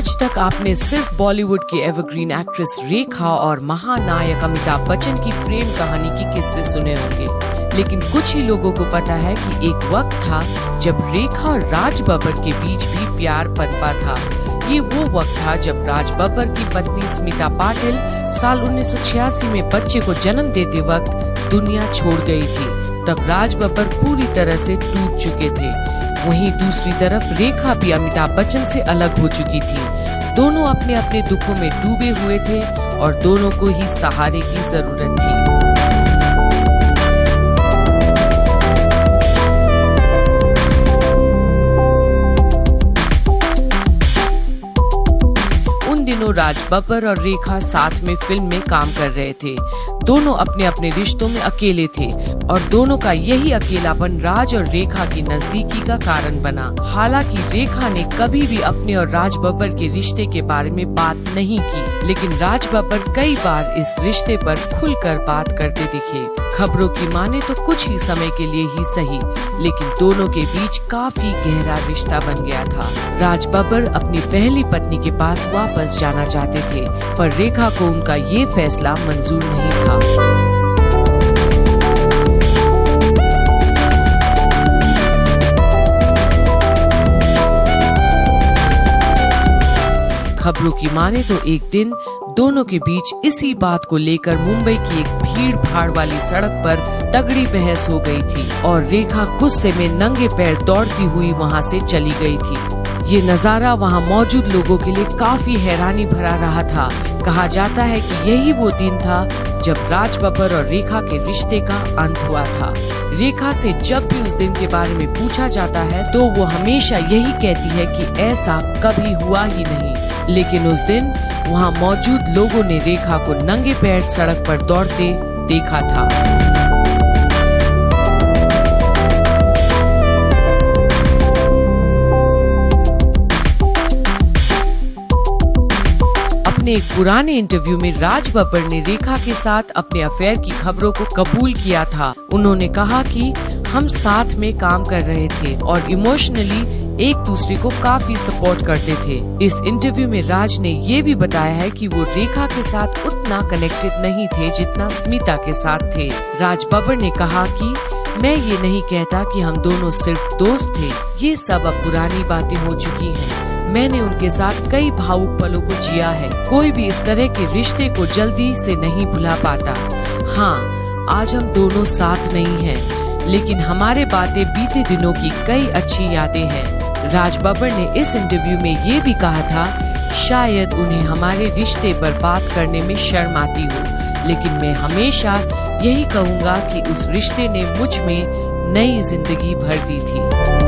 आज तक आपने सिर्फ बॉलीवुड की एवरग्रीन एक्ट्रेस रेखा और महानायक अमिताभ बच्चन की प्रेम कहानी के किस्से सुने होंगे, लेकिन कुछ ही लोगों को पता है कि एक वक्त था जब रेखा और राज बब्बर के बीच भी प्यार पनपा था। ये वो वक्त था जब राज बब्बर की पत्नी स्मिता पाटिल साल 1986 में बच्चे को जन्म देते वक्त दुनिया छोड़ गई थी। तब राज बब्बर पूरी तरह से टूट चुके थे। वहीं दूसरी तरफ रेखा भी अमिताभ बच्चन से अलग हो चुकी थी। दोनों अपने अपने दुखों में डूबे हुए थे और दोनों को ही सहारे की जरूरत थी। दिनों राज बब्बर और रेखा साथ में फिल्म में काम कर रहे थे। दोनों अपने अपने रिश्तों में अकेले थे और दोनों का यही अकेलापन राज और रेखा की नजदीकी का कारण बना। हालांकि रेखा ने कभी भी अपने और राज बब्बर के रिश्ते के बारे में बात नहीं की, लेकिन राज बब्बर कई बार इस रिश्ते पर खुलकर बात करते दिखे। खबरों की माने तो कुछ ही समय के लिए ही सही, लेकिन दोनों के बीच काफी गहरा रिश्ता बन गया था। राज बब्बर अपनी पहली पत्नी के पास वापस जाना चाहते थे, पर रेखा को उनका ये फैसला मंजूर नहीं था। खबरों की माने तो एक दिन दोनों के बीच इसी बात को लेकर मुंबई की एक भीड़ भाड़ वाली सड़क पर तगड़ी बहस हो गई थी और रेखा गुस्से में नंगे पैर दौड़ती हुई वहां से चली गई थी। ये नजारा वहां मौजूद लोगों के लिए काफी हैरानी भरा रहा था। कहा जाता है कि यही वो दिन था जब राज बब्बर और रेखा के रिश्ते का अंत हुआ था। रेखा से जब भी उस दिन के बारे में पूछा जाता है तो वो हमेशा यही कहती है कि ऐसा कभी हुआ ही नहीं, लेकिन उस दिन वहाँ मौजूद लोगों ने रेखा को नंगे पैर सड़क पर दौड़ते देखा था। अपने एक पुराने इंटरव्यू में राज बब्बर ने रेखा के साथ अपने अफेयर की खबरों को कबूल किया था। उन्होंने कहा कि हम साथ में काम कर रहे थे और इमोशनली एक दूसरे को काफी सपोर्ट करते थे। इस इंटरव्यू में राज ने ये भी बताया है कि वो रेखा के साथ उतना कनेक्टेड नहीं थे जितना स्मिता के साथ थे। राज बब्बर ने कहा कि मैं ये नहीं कहता कि हम दोनों सिर्फ दोस्त थे, ये सब अब पुरानी बातें हो चुकी हैं। मैंने उनके साथ कई भावुक पलों को जिया है। कोई भी इस तरह के रिश्ते को जल्दी से नहीं भुला पाता। हाँ, आज हम दोनों साथ नहीं हैं, लेकिन हमारे बातें बीते दिनों की कई अच्छी यादें हैं। राज बब्बर ने इस इंटरव्यू में ये भी कहा था, शायद उन्हें हमारे रिश्ते पर बात करने में शर्म आती हो, लेकिन मैं हमेशा यही कहूँगा कि उस रिश्ते ने मुझ में नई जिंदगी भर दी थी।